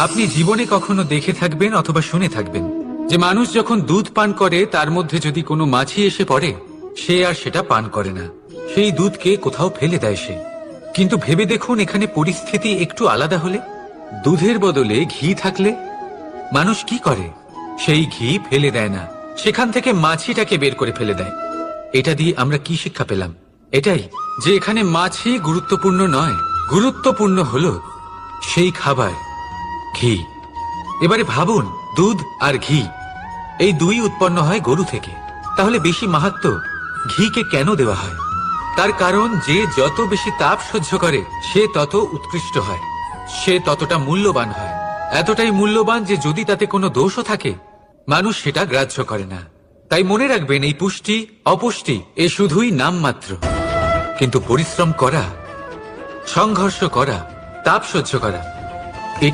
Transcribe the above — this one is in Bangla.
আপনি জীবনে কখনো দেখে থাকবেন অথবা শুনে থাকবেন যে মানুষ যখন দুধ পান করে তার মধ্যে যদি কোনো মাছি এসে পড়ে, সে আর সেটা পান করে না, সেই দুধকে কোথাও ফেলে দেয় সে। কিন্তু ভেবে দেখুন, এখানে পরিস্থিতি একটু আলাদা হলে, দুধের বদলে ঘি থাকলে মানুষ কি করে? সেই ঘি ফেলে দেয় না, সেখান থেকে মাছিটাকে বের করে ফেলে দেয়। এটা দিয়ে আমরা কি শিক্ষা পেলাম? এটাই যে এখানে মাছি গুরুত্বপূর্ণ নয়, গুরুত্বপূর্ণ হলো সেই খাবার, ঘি। এবারে ভাবুন, দুধ আর ঘি এই দুই উৎপন্ন হয় গরু থেকে, তাহলে বেশি মাহাত্ম্য ঘিকে কেন দেওয়া হয়? তার কারণ যে যত বেশি তাপ সহ্য করে সে তত উৎকৃষ্ট হয়, সে ততটা মূল্যবান হয়, এতটাই মূল্যবান যে যদি তাতে কোনো দোষও থাকে মানুষ সেটা গ্রাহ্য করে না। তাই মনে রাখবেন, এই পুষ্টি অপুষ্টি এ শুধুই নামমাত্র, কিন্তু পরিশ্রম করা, সংঘর্ষ করা, তাপ সহ্য করা